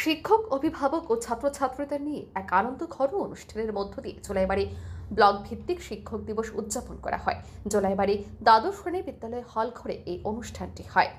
শিক্ষক, অভিভাবক ও ছাত্রছাত্রীদের নিয়ে এক আনন্দঘন অনুষ্ঠানের মধ্য দিয়ে জোলাইবাড়ি ব্লক ভিত্তিক শিক্ষক দিবস উদযাপন করা হয়। জোলাইবাড়ি দ্বাদশ শ্রেণী বিদ্যালয় হল ঘরে এই অনুষ্ঠানটি হয়।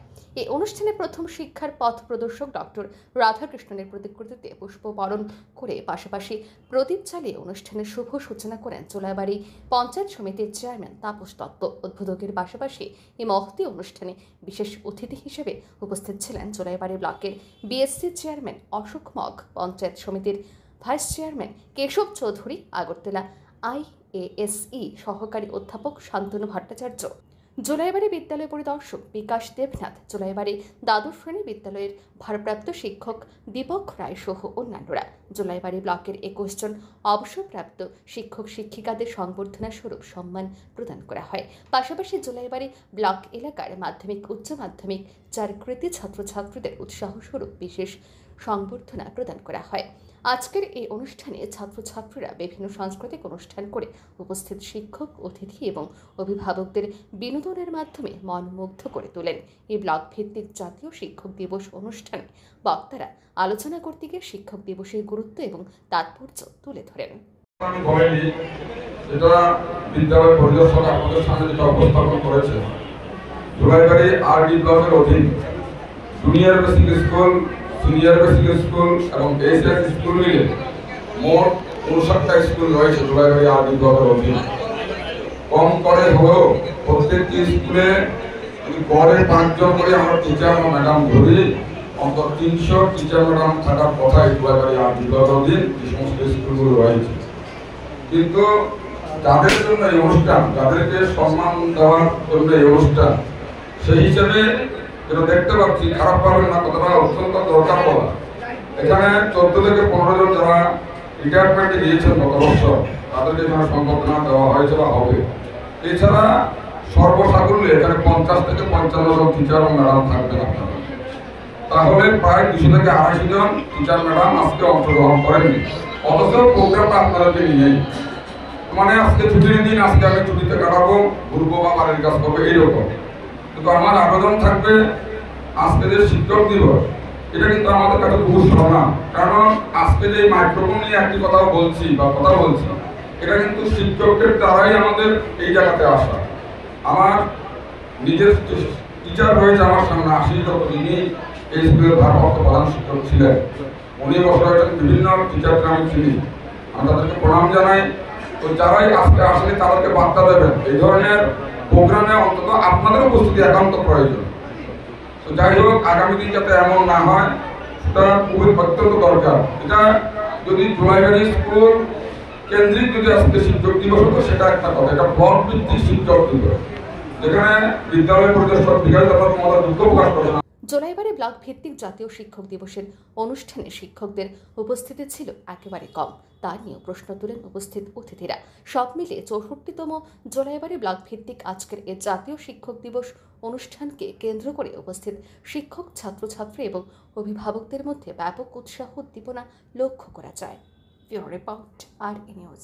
এই অনুষ্ঠানে প্রথম শিক্ষার পথ প্রদর্শক ডক্টর রাধাকৃষ্ণনের প্রতিকৃতিতে পুষ্প বরণ করে পাশাপাশি প্রদীপ জ্বালিয়ে অনুষ্ঠানের শুভ সূচনা করেন জোলাইবাড়ি পঞ্চায়েত সমিতির চেয়ারম্যান তাপস দত্ত। উদ্বোধকের পাশাপাশি এই মহতী অনুষ্ঠানে বিশেষ অতিথি হিসেবে উপস্থিত ছিলেন জোলাইবাড়ি ব্লকের বিএসসি চেয়ারম্যান অশোক মগ, পঞ্চায়েত সমিতির vice chairman Keshab Chowdhury, Agartala IASE সহকারী অধ্যাপক শান্তনু ভট্টাচার্য, জোলাইবাড়ি বিদ্যালয় পরিদর্শক বিকাশ দেবনাথ, জোলাইবাড়ি দ্বাদশ শ্রেণী বিদ্যালয়ের ভারপ্রাপ্ত শিক্ষক দীপক রায় সহ অন্যান্যরা। জোলাইবাড়ি ব্লকের 21 জন অবসরপ্রাপ্ত শিক্ষক শিক্ষিকাদের সংবর্ধনা স্বরূপ সম্মান প্রদান করা হয়। পাশাপাশি জোলাইবাড়ি ব্লক এলাকার মাধ্যমিক, উচ্চ মাধ্যমিক 4 কৃতী ছাত্রছাত্রীদের উৎসাহ স্বরূপ বিশেষ সংবর্ধনা প্রদান করা হয়। আজকের এই অনুষ্ঠানে ছাত্রছাত্রীরা বিভিন্ন সাংস্কৃতিক অনুষ্ঠান করে উপস্থিত শিক্ষক, অতিথি এবং অভিভাবকদের বিনোদনের মাধ্যমে মনমুগ্ধ করে তোলেন। এই ব্লক ভিত্তিক জাতীয় শিক্ষক দিবস অনুষ্ঠানে বক্তারা আলোচনা করতে গিয়ে শিক্ষক দিবসের গুরুত্ব এবং তাৎপর্য তুলে ধরেন। বিদ্যালয় পরিদর্শক আপনাদের সামনে যেটা উপস্থাপন করেছে, জোলাইবাড়ি RD ব্লকের অধীন junior basic school, senior basic school এবং HS স্কুল মিলে মোট 59টা স্কুল রয়েছে জোলাইবাড়ি RD ব্লকের অধীন। কম করে হলেও প্রত্যেকটি স্কুলে গড়ে 5 জন করে আমরা টিচার বা ম্যাডাম ধরি, অন্তত 300 টিচার ম্যাডাম থাকার কথা এই জোলাইবাড়ি RD ব্লকের অধীন যে সমস্ত স্কুলগুলো রয়েছে। কিন্তু যাদের জন্য এই অনুষ্ঠান, যাদেরকে সম্মান দেওয়ার জন্য এই অনুষ্ঠান, সেই হিসেবে যেটা দেখতে পাচ্ছি, খারাপ পাবেন না, কথাটা অত্যন্ত দরকার বলা। এখানে 14 থেকে 15 জন যারা রিটায়ারমেন্টে গিয়েছেন গত বছর, তাদেরকে এখানে সম্বর্ধনা দেওয়া হয়েছে বা হবে। এছাড়া সর্বসাকুল্যে এখানে 50 থেকে 55 জন টিচার ও ম্যাডাম থাকবেন আপনারা। তাহলে প্রায় 200 থেকে 250 জন টিচার ম্যাডাম আজকে অংশগ্রহণ করেননি, অথচ প্রোগ্রামটা আপনাদেরকে নিয়েই, মানে আজকে ছুটির দিন, আজকে আমি ছুটিতে কাটাবো, ঘুরবো বা বাড়ির কাজ করবো, এইরকম। কিন্তু আমার আবেদন থাকবে, আজকে যে শিক্ষক দিবস, এটা কিন্তু আমাদের কাছে বহু শোনা। কারণ আজকে যে মাইক্রোফোন নিয়ে একটি কথা বলছি, এটা কিন্তু শিক্ষকের দ্বারাই আমাদের এই জায়গাতে আসা। আমার নিজের টিচার রয়েছে আমার সামনে, আশিস দত্ত, যিনি এই স্কুলের ভারপ্রাপ্ত প্রধান শিক্ষক ছিলেন। উনি বছর বিভিন্ন টিচারকে আমি চিনি, আমি তাদেরকে প্রণাম জানাই। তো যারাই আজকে আসলে তাদেরকে বার্তা দেবেন, এই ধরনের প্রোগ্রামে অন্তত আপনাদের উপস্থিতি একান্ত প্রয়োজন। তো যাই হোক, আগামী দিন যাতে এমন না হয়, সেটা খুবই অত্যন্ত দরকার। এটা যদি জোলাইবাড়ি স্কুল কেন্দ্রিক যদি আজকে শিক্ষক দিবস হতো, সেটা একটা কথা। এটা ব্লক ভিত্তিক শিক্ষক দিবস, যেখানে বিদ্যালয় পরিদর্শক বিকাশ দত্ত মহোদয় দুঃখ প্রকাশ করেন। জোলাইবাড়ি ব্লক ভিত্তিক জাতীয় শিক্ষক দিবসের অনুষ্ঠানে শিক্ষকদের উপস্থিতি ছিল একেবারে কম, তা নিয়ে প্রশ্ন তোলেন উপস্থিত অতিথিরা। সব মিলে 64তম জোলাইবাড়ি ব্লক ভিত্তিক আজকের এই জাতীয় শিক্ষক দিবস অনুষ্ঠানকে কেন্দ্র করে উপস্থিত শিক্ষক, ছাত্রছাত্রী এবং অভিভাবকদের মধ্যে ব্যাপক উৎসাহ, উদ্দীপনা লক্ষ্য করা যায়। Report RE news.